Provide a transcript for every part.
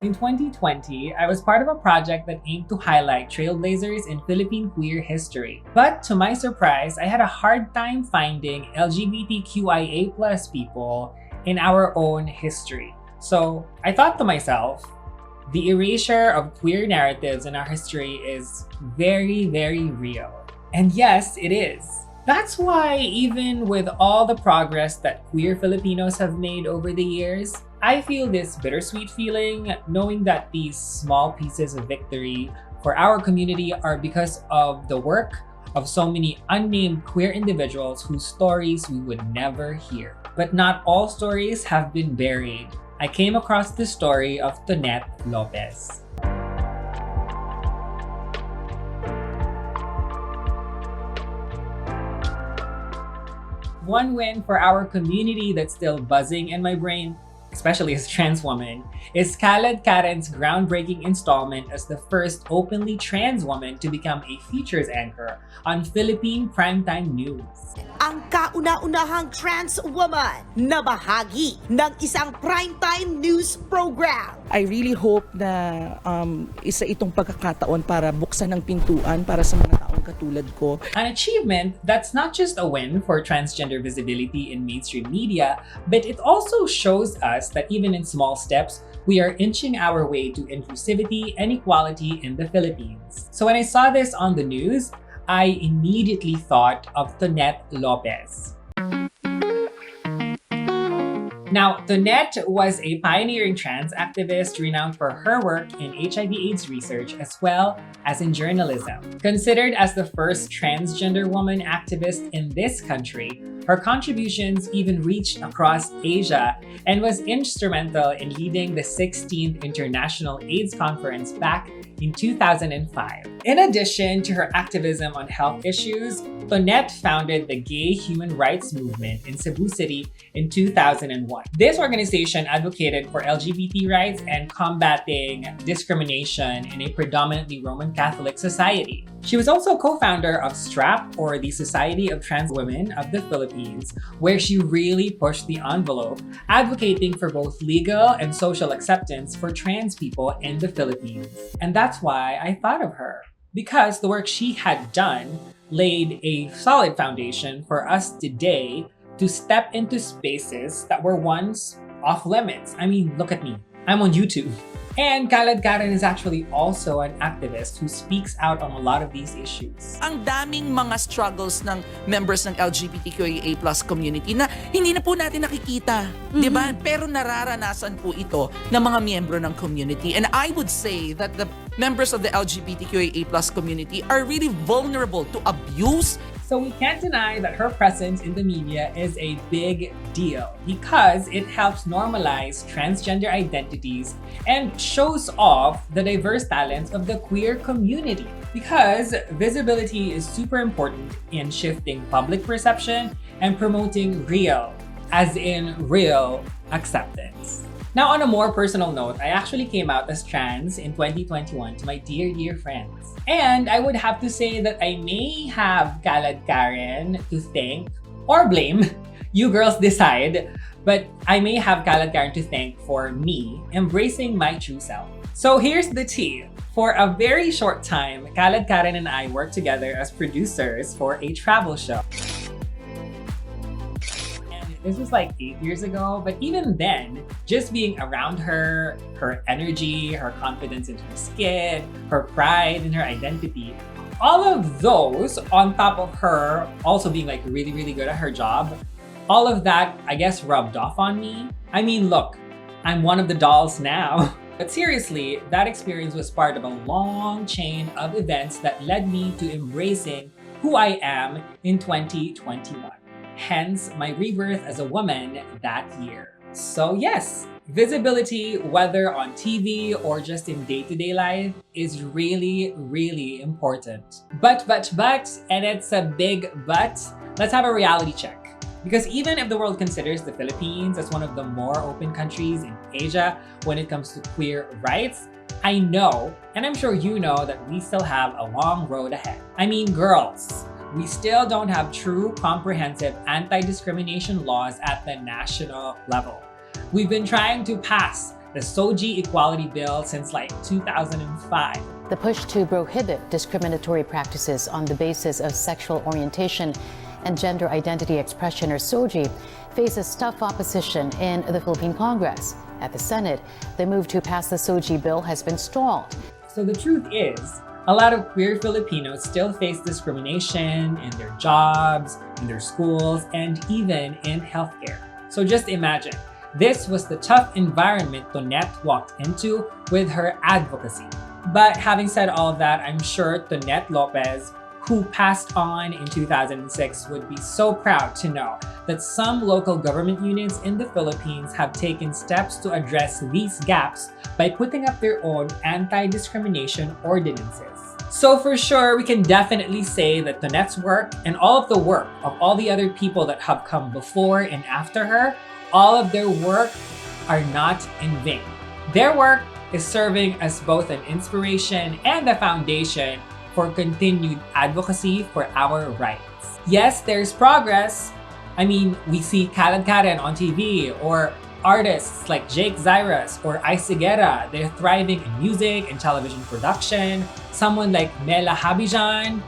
In 2020, I was part of a project that aimed to highlight trailblazers in Philippine queer history. But to my surprise, I had a hard time finding LGBTQIA people in our own history. So I thought to myself, the erasure of queer narratives in our history is very, very real. And yes, it is. That's why, even with all the progress that queer Filipinos have made over the years, I feel this bittersweet feeling knowing that these small pieces of victory for our community are because of the work of so many unnamed queer individuals whose stories we would never hear. But not all stories have been buried. I came across the story of Tonette Lopez. One win for our community that's still buzzing in my brain, especially as a trans woman, is KaladKaren's groundbreaking installment as the first openly trans woman to become a features anchor on Philippine primetime news. Ang kauna-unahang trans woman na bahagi ng isang primetime news program. I really hope na isa itong pagkakataon para buksan ng pintuan para sa mga taong katulad ko. An achievement that's not just a win for transgender visibility in mainstream media, but it also shows us that even in small steps, we are inching our way to inclusivity and equality in the Philippines. So when I saw this on the news, I immediately thought of Tonette Lopez. Now, Tonette was a pioneering trans activist renowned for her work in HIV/AIDS research as well as in journalism. Considered as the first transgender woman activist in this country, her contributions even reached across Asia and was instrumental in leading the 16th International AIDS Conference back in 2005. In addition to her activism on health issues, Tonette founded the Gay Human Rights Movement in Cebu City in 2001. This organization advocated for LGBT rights and combating discrimination in a predominantly Roman Catholic society. She was also co-founder of STRAP, or the Society of Trans Women of the Philippines, where she really pushed the envelope, advocating for both legal and social acceptance for trans people in the Philippines. And that's why I thought of her, because the work she had done laid a solid foundation for us today to step into spaces that were once off limits. I mean, look at me. I'm on YouTube. And KaladKaren is actually also an activist who speaks out on a lot of these issues. Ang daming mga struggles ng members ng LGBTQIA+ community na hindi na po natin nakikita, 'di ba? Pero nararanasan po ito ng mga miyembro ng community. And I would say that the members of the LGBTQIA+ community are really vulnerable to abuse. So we can't deny that her presence in the media is a big deal because it helps normalize transgender identities and shows off the diverse talents of the queer community. Because visibility is super important in shifting public perception and promoting real, as in real, acceptance. Now, on a more personal note, I actually came out as trans in 2021 to my dear, dear friends. And I would have to say that I may have KaladKaren to thank or blame. You girls decide. But I may have KaladKaren to thank for me embracing my true self. So here's the tea. For a very short time, KaladKaren and I worked together as producers for a travel show. This was like 8 years ago, but even then, just being around her, her energy, her confidence in her skin, her pride in her identity, all of those on top of her also being like really, really good at her job, all of that, I guess, rubbed off on me. I mean, look, I'm one of the dolls now. But seriously, that experience was part of a long chain of events that led me to embracing who I am in 2021. Hence my rebirth as a woman that year. So yes, visibility, whether on TV or just in day-to-day life, is really, really important. But, and it's a big but, let's have a reality check. Because even if the world considers the Philippines as one of the more open countries in Asia when it comes to queer rights, I know, and I'm sure you know, that we still have a long road ahead. I mean, girls, we still don't have true, comprehensive anti-discrimination laws at the national level. We've been trying to pass the SOGI Equality Bill since like 2005. The push to prohibit discriminatory practices on the basis of sexual orientation and gender identity expression, or SOGI, faces tough opposition in the Philippine Congress. At the Senate, the move to pass the SOGI bill has been stalled. So the truth is, a lot of queer Filipinos still face discrimination in their jobs, in their schools, and even in healthcare. So just imagine, this was the tough environment Tonette walked into with her advocacy. But having said all of that, I'm sure Tonette Lopez, who passed on in 2006, would be so proud to know that some local government units in the Philippines have taken steps to address these gaps by putting up their own anti-discrimination ordinances. So for sure, we can definitely say that Tonette's work and all of the work of all the other people that have come before and after her, all of their work are not in vain. Their work is serving as both an inspiration and a foundation for continued advocacy for our rights. Yes, there's progress. I mean, we see KaladKaren on TV, or artists like Jake Zyrus or Isigera. They're thriving in music and television production. Someone like Mela Habijan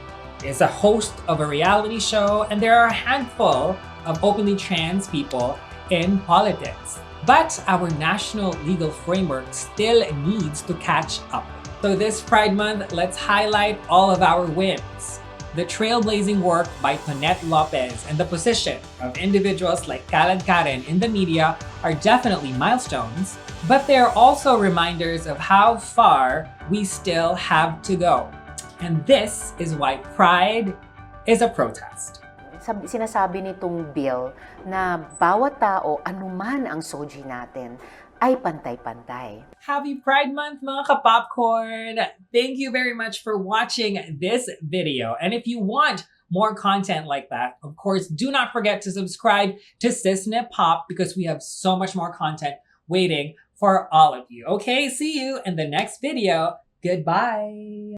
is a host of a reality show, and there are a handful of openly trans people in politics. But our national legal framework still needs to catch up. So this Pride Month, let's highlight all of our wins. The trailblazing work by Tonette Lopez and the position of individuals like KaladKaren in the media are definitely milestones, but they are also reminders of how far we still have to go. And this is why Pride is a protest. Sinasabi nitong bill na bawat tao, anuman ang SOGI natin, ay pantay-pantay. Happy Pride Month, mga kapopcorn! Thank you very much for watching this video. And if you want more content like that, of course, do not forget to subscribe to SISNE Pop, because we have so much more content waiting for all of you. Okay, see you in the next video. Goodbye!